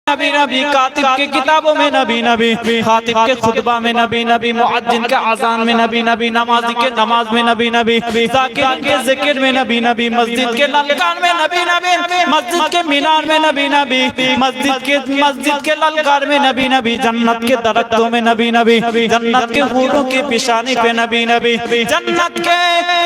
नबी नबी, कातिब के किताबों में नबी नबी, खातिब के खुतबा में नबी नबी, मुअज्जिन के अज़ान में नबी नबी, नमाजी के नमाज में नबी नबी, ज़ाकिर के ज़िक्र में नबी नबी, मस्जिद के ललकार में नबी नबी, मस्जिद के मीनार में नबी नबी, मस्जिद के ललकार में नबी नबी, जन्नत के दरख्तों में नबी नबी, जन्नत के हूरों की पेशानी पे नबी नबी, जन्नत के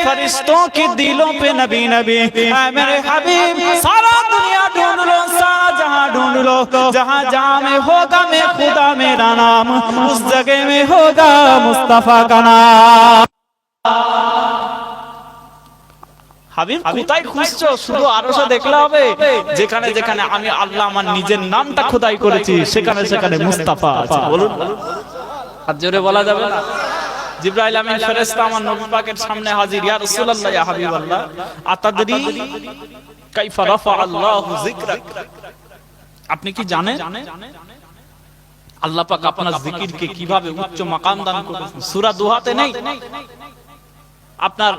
फरिश्तों की दिलों पे नबी नबी। ऐ मेरे हबीब, सारा दुनिया ढूंढ लो, सारा जहां ढूंढ लो, जहां जहां में होगा मैं खुदा मेरा नाम, उस जगह में होगा मुस्तफा का नाम। হাবিব কোথায় খুঁজছো? শুধু আরশে দেখলে হবে? যেখানে যেখানে আমি আল্লাহ আমার নিজের নামটা খোদাই করেছি সেখানে সেখানে মুস্তাফা আছে। বলুন, আর জোরে বলা যাবে না? জিবরাইল আমিন ফেরেশতা আমার নবী পাকের সামনে হাজির। ইয়া রাসূলুল্লাহ, ইয়া হাবিবাল্লাহ, আতাদরি কাইফা রাফা আল্লাহু যিকরাক, আপনি কি জানেন আল্লাহ পাক আপনার জিকিরকে কিভাবে উচ্চ মাকাম দান করেছেন? সূরা দুহাতে নেই, আপনার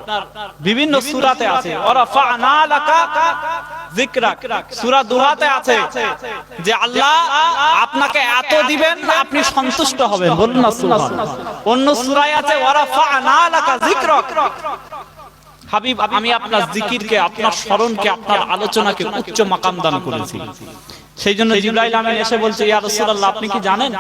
বিভিন্ন সূরাতে আছে। ওয়ারাফা'না লাকা যিকরাক, সূরা দুহাতে আছে যে আল্লাহ আপনাকে এত দিবেন আপনি সন্তুষ্ট হবেন। বলুন না সুবহানাল্লাহ। অন্য সূরায় আছে ওয়ারাফা'না লাকা যিকরাক, হাবিব আমি আপনার জিকিরকে, আপনার স্মরণকে, আপনার আলোচনাকে উচ্চ মাকাম দান করেছি। সেই জন্য জিবরাইল আমিন এসে বলছে, ইয়া রাসূলুল্লাহ, আপনি কি জানেন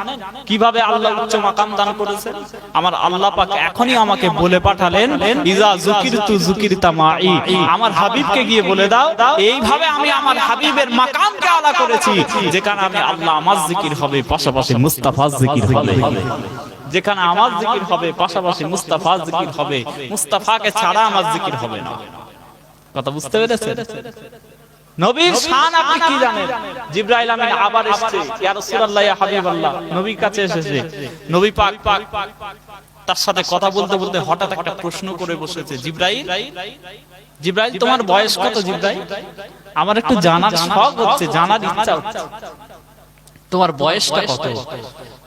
কিভাবে আল্লাহ উচ্চ মাকাম দান করেছেন? আমার আল্লাহ পাক এখনই আমাকে বলে পাঠালেন, ইজা যুকিরতু যুকিরতা মাই, আমার হাবিবকে গিয়ে বলে দাও এইভাবে আমি আমার হাবিবের মাকামকে আলা করেছি, যেখানে আমি আল্লাহ আমার জিকির হবে পাশাপাশি মুস্তাফার জিকির হবে, যেখানে আমার জিকির হবে পাশাপাশি মুস্তাফার জিকির হবে, মুস্তাফাকে ছাড়া আমার জিকির হবে না। কথা বুঝতে পেরেছেন? নবীর শান আপনি কি জানেন? জিবরাইল আমিন আবার এসেছে, ইয়া রাসূলুল্লাহ, ইয়া হাবিবাল্লাহ, নবীর কাছে এসেছে। নবী পাক তার সাথে কথা বলতে বলতে হঠাৎ একটা প্রশ্ন করে বসেছে। জিবরাইল, জিবরাইল তোমার বয়স কত? জিবরাইল, আমার একটু জানার শখ হচ্ছে, জানার ইচ্ছা হচ্ছে, তোমার বয়সটা কত?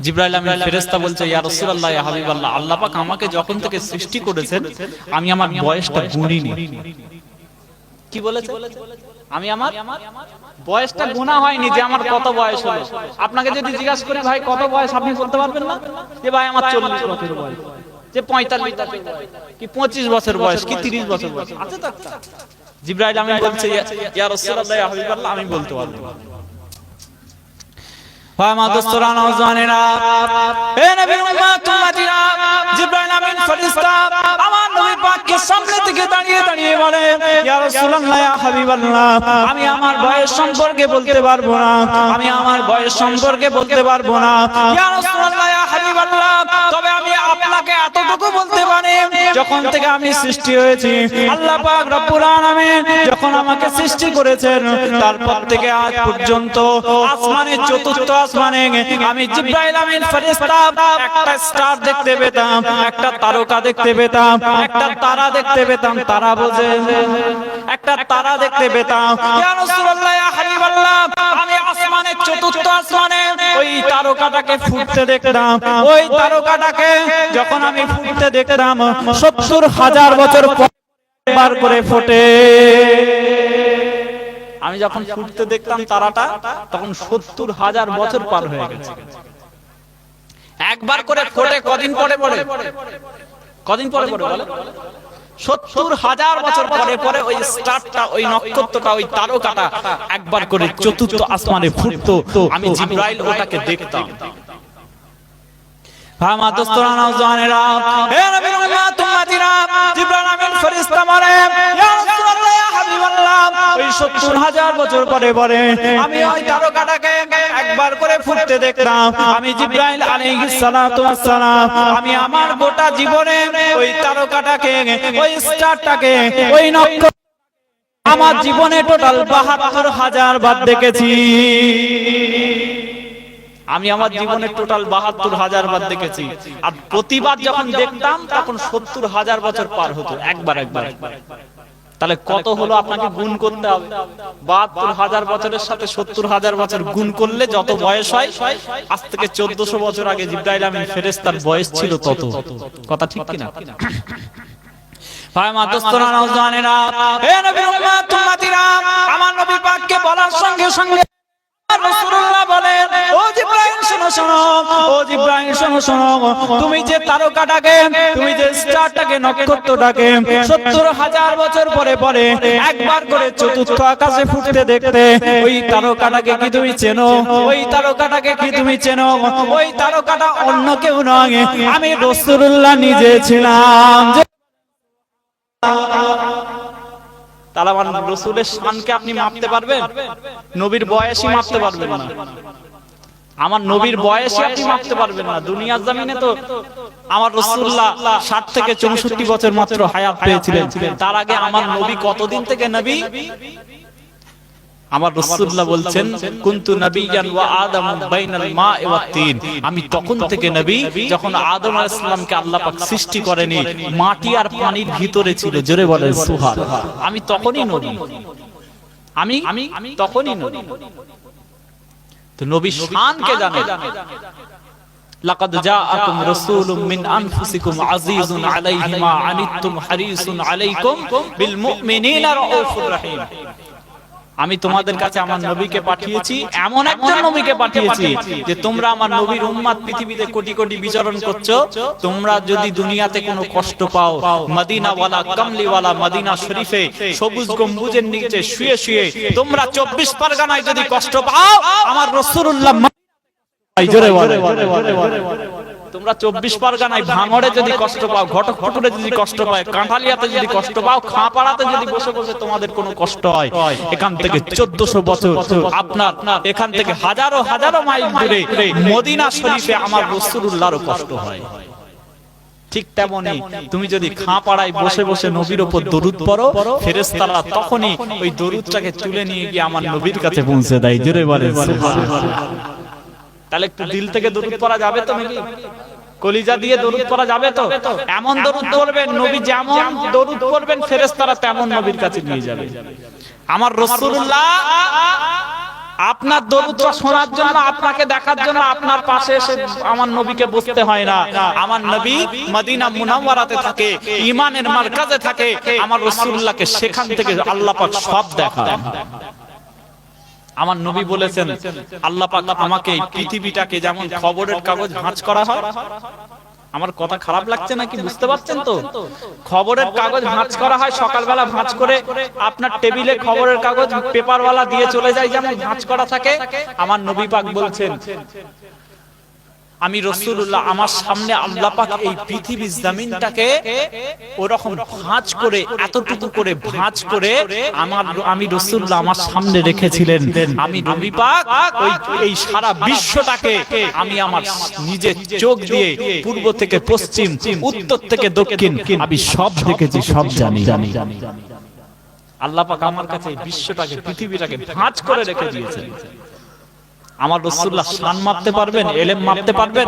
জিবরাইল আমিন ফেরেশতা বলছে, ইয়া রাসূলুল্লাহ, ইয়া হাবিবাল্লাহ, আল্লাহ পাক আমাকে যখন থেকে সৃষ্টি করেছেন আমি আমার বয়সটা গুনিনি। কি বলেছে? আমি আমার বয়সটা গোনা হয়নি যে আমার কত বয়স হলো। আপনাকে যদি জিজ্ঞাসা করি ভাই কত বয়স, আপনি বলতে পারবেন না যে ভাই আমার 40 বছর বয়স, যে 45 বছর বয়স, কি 25 বছর বয়স, কি 30 বছর বয়স আছে তো? জিবরাইল আমিন বলছে, ইয়া রাসূলুল্লাহ, ইয়া হাবিবাল্লাহ, আমি বলতে পারবো। আমার দোস্তরা, নওজওয়ানেরা, হে নবীর উম্মত উম্মতিরা, জিবরাইল আমিন ফেরেশতা আমার নবী পাকের সামনে থেকে দাঁড়িয়ে দাঁড়িয়ে বলে, ইয়া রাসূলুল্লাহ, ইয়া হাবিবাল্লাহ, আমি আমার বয়স সম্পর্কে বলতে পারবো না, আমি আমার বয়স সম্পর্কে বলতে পারবো না, ইয়া রাসূলুল্লাহ, ইয়া হাবিবাল্লাহ, তবে আমি আপনাকে এতটুকু বলতে পারি, যখন থেকে আমি সৃষ্টি হয়েছি আল্লাহ পাক রব্বুল আলামিন যখন আমাকে সৃষ্টি করেছেন তারপর থেকে আজ পর্যন্ত আসমানের চতুর্থ আসমানে আমি জিবরাইল আমিন ফেরেশতা একটা স্টার দেখতে পেতাম, একটা তারকা দেখতে পেতাম, একটা তারা দেখতে পেতাম, তারা বোঝে একটা তারা দেখতে পেতাম। ইয়া রাসূলুল্লাহ, ইয়া হাবিবাল্লাহ, আমি আসমানের চতুর্থ আসমানে ওই তারকাটাকে ফুটতে দেখতাম, ওই তারকাটাকে যখন আমি ফুটতে দেখতাম 70,000 বছর পর বার করে ফোটে। আমি যখন ফুটতে দেখতাম তারাটা তখন 70,000 বছর পার হয়ে গেছে। একবার করে ফোটে কদিন পরে পরে? কদিন পরে পরে বলে? 70,000 বছর পরে পরে ওই স্টারটা, ওই নক্ষত্রটা, ওই তারকাটা একবার করে চতুর্থ আসমানে ফুটতো, আমি জিবরাইল ওটাকে দেখতাম। আমার দোস্তরা, নওজওয়ানেরা, হে নবীর উম্মত উম্মতিরা, জিবরাইল আমিন ফেরেশতা বলে, ইয়া রাসূলুল্লাহ, ইয়া হাবিবাল্লাহ, ওই 70,000 বছর পরে পরে আমি ওই তারকাটাকে একবার করে ফুটতে দেখতাম। আমি জিবরাইল আলাইহিস সালাতু ওয়াস সালাম, আমি আমার গোটা জীবনে ওই তারকাটাকে, ওই স্টারটাকে, ওই নক্ষত্র আমার জীবনে টোটাল 72,000 বার দেখেছি। আমি আমার জীবনে টোটাল 72,000 বার দেখেছি। আর প্রতিবার যখন দেখতাম তখন 70,000 বছর পার হতো, একবার একবার। তাহলে কত হলো আপনাকে গুণ করতে হবে। 72,000 বছরের সাথে 70,000 বছর গুণ করলে যত বয়স হয়, আজ থেকে 1400 বছর আগে জিবরাইল আমিন ফেরেশতার বয়স ছিল তত। কথা ঠিক কিনা? ভাই মা দোস্তরা, নওজওয়ানেরা, হে নবীর উম্মত উম্মতিরা, আমার নবী পাককে বলার সঙ্গে সঙ্গে রাসূলুল্লাহ বলেন, কোরআন শোনো শোনো, তুমি যে তারকাটাকে, তুমি যে স্টারটাকে, নক্ষত্রটাকে 70,000 বছর পরে পরে একবার করে চতুর্থ আকাশে ফুটতে দেখতে, ওই তারকাটাকে কি তুমি চেনো? ওই তারকাটাকে কি তুমি চেনো? ওই তারকাটা অন্য কেউ নয়, আমি রাসূলুল্লাহ নিজে ছিলাম। তাহলে আমার রাসূলের শানকে আপনি মাপতে পারবেন? নবীর বয়সই মাপতে পারবেন না। আমার নবীর বয়সই আপনি মাপতে পারবেন না। দুনিয়ার জমিনে তো আমার রাসূলুল্লাহ 60 থেকে 64 বছর মাত্র হায়াত পেয়েছিলেন। তার আগে আমার নবী কতদিন থেকে নবী? আমার রাসূলুল্লাহ বলছেন, কুনতু নবিয়ান ওয়া আদামু বাইনাল মা'i ওয়াত তিন। আমি তখন থেকে নবী যখন আদম আলাইহিস সালামকে আল্লাহ পাক সৃষ্টি করেনি, মাটি আর পানির ভিতরে ছিল। জোরে বলেন সুবহানাল্লাহ। আমি তখনই নবী, আমি তখনই নবী। তো নবী শানকে জানেন। লাকাদ জাআকুম রাসূলুম মিন আনফুসিকুম আজিজুন আলাইহি মা আনিতুম হারিসুন আলাইকুম বিল মুমিনিনা রাউফুর রহিম। আমি তোমাদের কাছে আমার নবীকে পাঠিয়েছি, এমন একজন নবীকে পাঠিয়েছি যে তোমরা আমার নবীর উম্মত পৃথিবীতে কোটি কোটি বিচরণ করছো, তোমরা যদি দুনিয়াতে কোনো কষ্ট পাও, মদিনা ওয়ালা কামলি ওয়ালা মদিনা শরীফে সবুজ গম্বুজের নিচে শুয়ে শুয়ে তোমরা 24 পরগনায় যদি কষ্ট পাও, আমার রাসূলুল্লাহ তোমরা 24 পরগনায় ভাঙড়ে যদি কষ্ট পাও, ঘটকপুরে যদি কষ্ট পাও, কাঁঠালিয়াতে যদি কষ্ট পাও, খাঁপাড়াতে যদি বসে বসে তোমাদের কোনো কষ্ট হয়, এখান থেকে 1400 বছর আপনার এখান থেকে হাজারো হাজারো মাইল দূরে মদিনা শরীফে আমার রাসূলুল্লাহরও কষ্ট হয়। ঠিক তেমনি তুমি যদি খাঁপাড়ায় বসে বসে নবীর উপর দরুদ পড়ো, ফেরেশতারা তখনই ওই দরুদটাকে তুলে নিয়ে গিয়ে আমার নবীর কাছে পৌঁছে দেয়। জোরে বলেন সুবহানাল্লাহ। তাহলে একটু দিল থেকে দরুদ পড়া যাবে তো নাকি? কলিজা দিয়ে দরুদ পড়া যাবে তো? এমন দরুদ পড়বেন, নবী যেমন দরুদ পড়বেন ফেরেশতারা তেমন নবীর কাছে নিয়ে যাবে। আমার রাসূলুল্লাহ আপনার দরুদটা শোনার জন্য, আপনাকে দেখার জন্য আপনার পাশে এসে আমার নবীকে বসতে হয় না। আমার নবী মদিনা মুনাওয়ারাতে থাকে, ঈমানের মারকাজে থাকে। আমার রাসূলুল্লাহকে সেখান থেকে আল্লাহ পাক সব দেখায়। আমার নবী বলেছেন, আল্লাহ পাক আমাকে পৃথিবীটাকে যেমন খবরের কাগজ ভাঁজ করা হয়, আমার কথা খারাপ লাগছে নাকি বুঝতে পারছেন তো? খবরের কাগজ ভাঁজ করা হয়, সকালবেলা ভাঁজ করে আপনার টেবিলে খবরের কাগজ পেপারওয়ালা দিয়ে চলে যায়, যেমন ভাঁজ করা থাকে। আমার নবী পাক বলছেন, আমি রাসূলুল্লাহ আমার সামনে আল্লাহ পাক এই পৃথিবীর জমিনটাকে ওরকম ভাঁজ করে, এতটুকু করে ভাঁজ করে আমি রাসূলুল্লাহ আমার সামনে রেখেছিলেন। আমি নবী পাক এই সারা বিশ্বটাকে আমি আমার নিজের চোখ দিয়ে পূর্ব থেকে পশ্চিম, উত্তর থেকে দক্ষিণ আমি সব দেখেছি, সব জানি। আল্লাহ পাক আমার কাছে এই বিশ্বটাকে, পৃথিবীটাকে ভাঁজ করে রেখে দিয়েছেন। আমার রাসূলুল্লাহ শান মাপতে পারবেন, ইলম মাপতে পারবেন?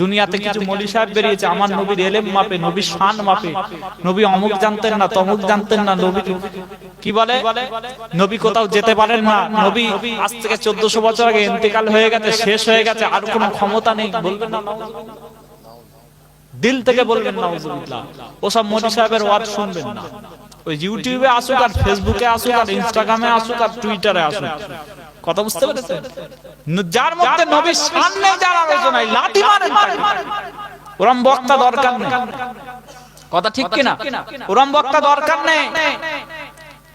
দুনিয়াতে কিছু মৌলভী সাহেব বেরিয়েছে, আমার নবীর ইলম মাপে, নবীর শান মাপে। নবী অমুক জানতেন না, তমুক জানতেন না, নবী কি বলে, নবী কোথাও যেতে পারেন না, নবী আজ থেকে 1400 বছর আগে ইন্তেকাল হয়ে গেছে, শেষ হয়ে গেছে, আর কোনো ক্ষমতা নেই। বলবেন না দিল থেকে বলবেন নাউজুবিল্লাহ। ওসব মৌলভী সাহেবের ওয়াজ শুনবেন না। ওই ইউটিউবে আসুক আর ফেসবুকে আসুক আর ইনস্টাগ্রামে আসুক আর টুইটারে আসুক, কথা বুঝতে পেরেছেন? যার মধ্যে নবীর সামনে যার আলোচনায় লাঠি মারেন, ওরম বক্তা দরকার নেই। কথা ঠিক কিনা? ওরম বক্তা দরকার নেই।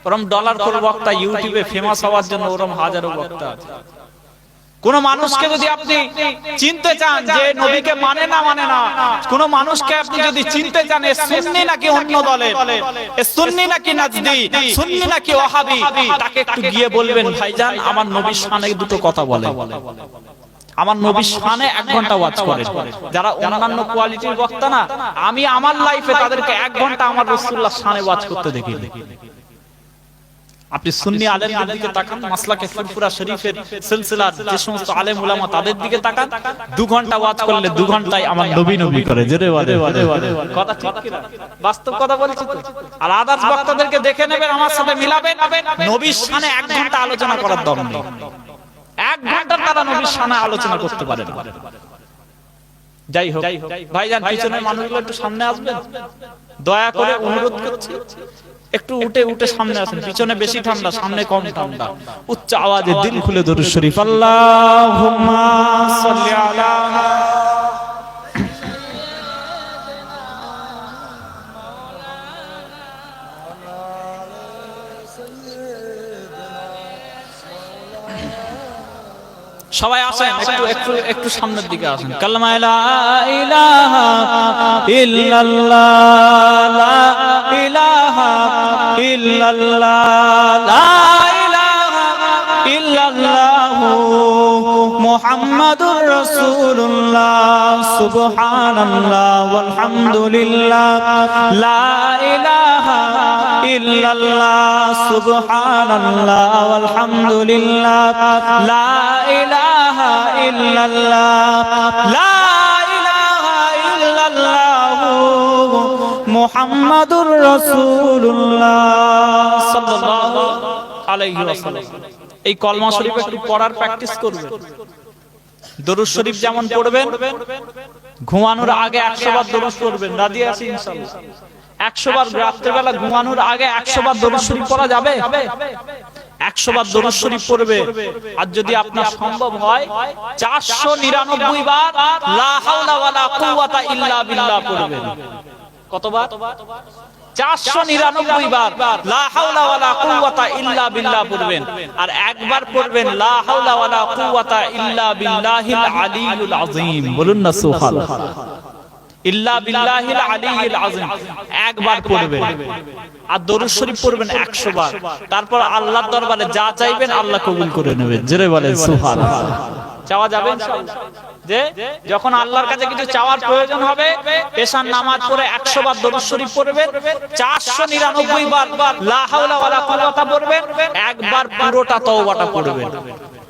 ওরম ডলার করে বক্তা ইউটিউবে ফেমাস হওয়ার জন্য ওরম হাজারো বক্তা আছে। কোন মানুষকে যদি আপনি চিনতে চান যে নবীকে মানে না, কোন মানুষকে আপনি যদি চিনতে চান সুন্নি নাকি অন্য দলের, সুন্নি নাকি নাজদি, সুন্নি নাকি ওয়াহাবি, তাকে একটু গিয়ে বলবেন, ভাইজান আমার নবীর শানে দুটো কথা বলে। আমার নবীর শানে 1 ঘন্টা ওয়াজ করেন। যারা অন্যান্য কোয়ালিটির বক্তা না, আমি আমার লাইফে তাদেরকে 1 ঘন্টা আমার রাসূলুল্লাহর শানে ওয়াজ করতে দেখিনি। আপনি সুন্নি আলেমদের দিকে তাকান, মাসলাকে ফুরফুরা শরীফের সিলসিলার যে সমস্ত আলেম উলামা তাদের দিকে তাকান, 2 ঘন্টা ওয়াজ করলে 2 ঘন্টায় আমার নবী নবী করে। জোরে বলে কথা ঠিক কি না? বাস্তব কথা বলছি তো। আর আদার্স বক্তাদেরকে দেখে নেবেন, আমার সাথে মিলাবেন, নবীর শানে 1 ঘন্টা আলোচনা করার দম নেই। 1 ঘন্টা তারা নবীর শানে আলোচনা করতে পারে না। যাই হোক ভাইজান, পিছনের মানুষগুলো একটু সামনে আসবেন, দয়া করে অনুরোধ করছি। একটু উঠে সামনে আসেন। পিছনে বেশি ঠান্ডা, সামনে কম ঠান্ডা। উচ্চ আওয়াজে দিল খুলে দরুদ শরীফ আল্লাহুম্মা সাল্লি আলা সবাই আসেন, একটু একটু একটু সামনের দিকে আসেন। কালমা লা ইলাহা ইল্লাল্লাহ, লা ইলাহা ইল্লাল্লাহ, লা ইলাহা ইল্লাল্লাহ, মুহাম্মাদুর রাসূলুল্লাহ, সুবহানাল্লাহ ওয়ালহামদুলিল্লাহ, লা ইলাহা ইল্লাল্লাহ, সুবহানাল্লাহ ওয়ালহামদুলিল্লাহ, লা ইলাহা ইল্লাল্লাহ, লা ইলাহা ইল্লাল্লাহ, মুহাম্মাদুর রাসূলুল্লাহ সাল্লাল্লাহু আলাইহি ওয়াসাল্লাম। এই কলমা শরীফ একটু পড়ার প্র্যাকটিস করবেন। দরুদ শরীফ যেমন পড়বেন, ঘুমানোর আগে 100 বার দরুদ পড়বেন। রাজি আছি ইনশাআল্লাহ? 100 বার রাত্রিবেলা ঘুমানোর আগে 100 বার দরুদ শরীফ পড়া যাবে? 100 বার দরুদ শরীফ পড়বে। আর যদি আপনার সম্ভব হয় 499 বার লা হাওলা ওয়ালা কুওয়াতা ইল্লা বিল্লাহ পড়বেন। কতবার? 499 বার লা হাওলা ওয়ালা কুওয়াতা ইল্লা বিল্লাহ পড়বেন। আর একবার পড়বেন লা হাওলা ওয়ালা কুওয়াতা ইল্লা বিল্লাহিল আলিয়্যিল আযীম। বলুন না সুবহানাল্লাহ। ইল্লা বিল্লাহিল আলিয়্যিল আযীম একবার পড়বেন। আর দরুদ শরীফ পড়বেন 100 বার। তারপর আল্লাহর দরবারে যা চাইবেন আল্লাহ কবুল করে নেবেন। জোরে বলেন সুবহানাল্লাহ। চাওয়া যাবে ইনশাআল্লাহ? যে যখন আল্লাহর কাছে কিছু চাওয়ার প্রয়োজন হবে, এশার নামাজ পড়ে 100 বার দরুদ শরীফ পড়বেন, 499 বার লা হাওলা ওয়ালা কুওয়াতা পড়বেন, একবার পুরোটা তওবাটা পড়বেন।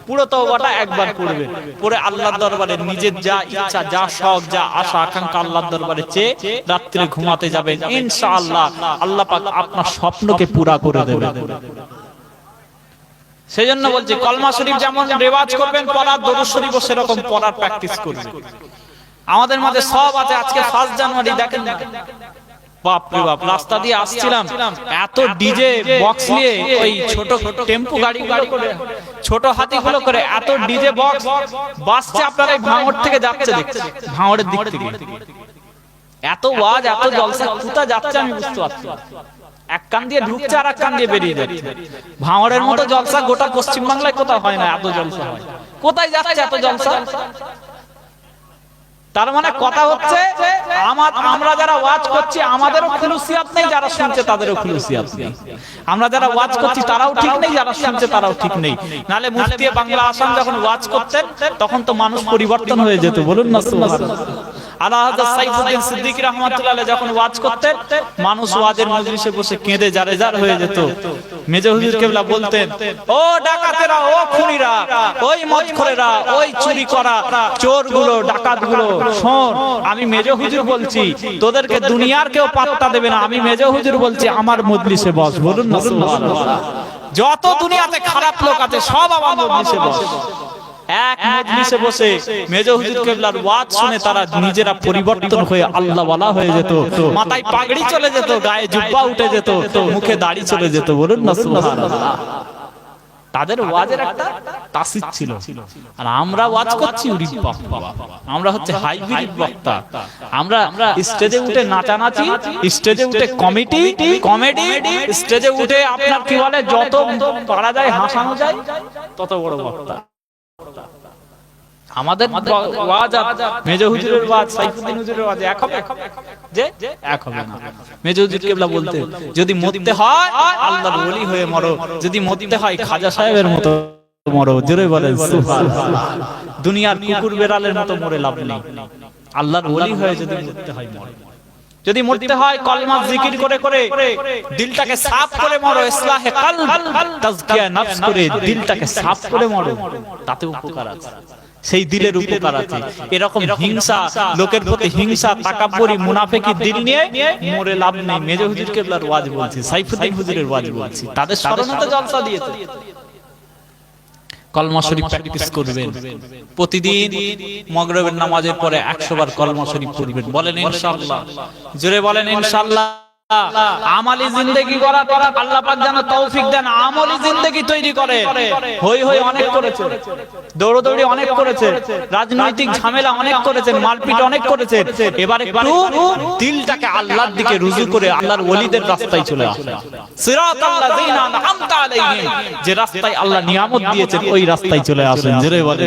পুরো তওবাটা একবার পড়বেন। পড়ে আল্লাহর দরবারে নিজের যা ইচ্ছা, যা শখ, যা আশা আকাঙ্ক্ষা আল্লাহর দরবারে চেয়ে রাত্রে ঘুমাতে যাবেন। ইনশাআল্লাহ আল্লাহ পাক আপনার স্বপ্নকে পুরা করে দেবেন। সেজন্য বলছি কলমা শরীফ যেমন রেওয়াজ করবেন, পড়ার দরুদ শরীফও সেরকম পড়ার প্র্যাকটিস করবেন। আমাদের মাঝে সব আছে। আজকে 1 জানুয়ারি দেখেন না, বাপ রে বাপ, রাস্তা দিয়ে আসছিলাম, এত ডিজে বক্স নিয়ে, ওই ছোট টেম্পু গাড়িগুলো করে, ছোট হাতিগুলো করে এত ডিজে বক্স বাসছে আপনার এই ভাঙড় থেকে যাচ্ছে, দেখছেন ভাঙড়ের দিক থেকে এত ওয়াজ, এত জলসা, কোথা যাচ্ছে আমি বুঝতে পারছি। এক কান দিয়ে ঢুকছে আর এক কান দিয়ে বেরিয়ে যাচ্ছে। ভাঙড়ের মতো জলসা গোটা পশ্চিম বাংলায় কোথাও হয় না, এত জলসা হয়। কোথায় যাচ্ছে এত জলসা? তার মানে কথা হচ্ছে আমরা যারা ওয়াজ করছি আমাদেরও খুলুসিয়াত নেই, যারা শুনছে তাদেরও খুলুসিয়াত নেই। আমরা যারা ওয়াজ করছি তারাও ঠিক নেই, যারা শুনছে তারাও ঠিক নেই। নালে মুফতি বাংলা আসাম যখন ওয়াজ করতেন তখন তো মানুষ পরিবর্তন হয়ে যেত। বলুন না সুবহানাল্লাহ। আলা হযরত সাইফুদ্দিন সিদ্দিকী রাহমাতুল্লাহ আলাইহি যখন ওয়াজ করতেন, মানুষ ওয়াজের মজলিসে বসে কেঁদে জারেজার হয়ে যেত। মেজো হুজুর কেবলা বলতেন, ও ডাকাতেরা, ও খুনিরা, ওই মদখোরেরা, ওই চুরি করা চোরগুলো, ডাকাতগুলো, শোন, আমি মেজো হুজুর বলছি, তোদেরকে দুনিয়ার কেউ পাত্তা দেবে না। আমি মেজো হুজুর বলছি, আমার মজলিসে বস। বলুন না সুবহানাল্লাহ। যত দুনিয়াতে খারাপ লোক আছে সব আমার মজলিসে বস। এক মজলিসে বসে মেজো হুজুর কেবলার ওয়াজ শুনে তারা নিজেরা পরিবর্তন হয়ে আল্লাহ ওয়ালা হয়ে যেত। মাথায় পাগড়ি চলে যেত, গায়ে জুব্বা উঠে যেত, মুখে দাড়ি চলে যেত। বলুন না সুবহানাল্লাহ। তাদের ওয়াজের একটা তাসির ছিল। আর আমরা ওয়াজ করছি, উরি বাবা, আমরা হচ্ছে হাইব্রিড বক্তা। আমরা স্টেজে উঠে নাচানাচি, স্টেজে উঠে কমেডি, স্টেজে উঠে আপনার কি বলে যত পারা যায় হাসানো যায় তত বড় বক্তা। আমাদের ওয়াজ আর মেজো হুজুরের ওয়াজ, সাইফুদ্দিন হুজুরের ওয়াজ এক হবে? যে এক হবে না। মেজো হুজুর কেবলা বলতেন, যদি মরতে হয় আল্লাহর ওলি হয়ে মরো, যদি মরতে হয় খাজা সাহেবের মতো মরো। জোরে বলেন সুবহানাল্লাহ। দুনিয়ার কুকুর বেড়ালের মতো মরে লাভ নেই, আল্লাহর ওলি হয়ে যদি মরতে হয় মরো। যদি মরতে হয় কলমা জিকির করে করে দিলটাকে সাফ করে মরো, ইসলাহে কলব, তাজকিয়া নফস করে দিলটাকে সাফ করে মরো, তাতে উপকার আছে। সেই দিলের উপকার আছে। এরকম হিংসা, লোকের প্রতি হিংসা, তাকাব্বুরি, মুনাফিকি দিল নিয়ে মরে লাভ নেই। মেজো হুজুর কেবলার ওয়াজ বলছি, সাইফুদ্দিন হুজুরের ওয়াজ বলছি, তাদের স্মরণে জলসা দিয়েছে। কলমা শরীফ প্র্যাকটিস করবেন প্রতিদিন। মাগরিবের নামাজের পরে 100 বার কলমা শরীফ পড়বেন। বলেন ইনশাআল্লাহ। জোরে বলেন ইনশাআল্লাহ। আমালি জিন্দেগি করার আল্লাহ পাক যেন তৌফিক দেন, আমলি জিন্দেগি তৈরি করে। হই হই অনেক করেছে, দৌড়দৌড়ি অনেক করেছে, রাজনৈতিক ঝামেলা অনেক করেছেন, মারপিট অনেক করেছেন। এবার একটু দিলটাকে আল্লাহর দিকে রুজু করে আল্লাহর ওলিদের রাস্তায় চলে আসুন। সিরাতাল্লাযিনা আনআমতা আলাইহিম, যে রাস্তায় আল্লাহ নিয়ামত দিয়েছেন ওই রাস্তায় চলে আসুন। জোরে বলে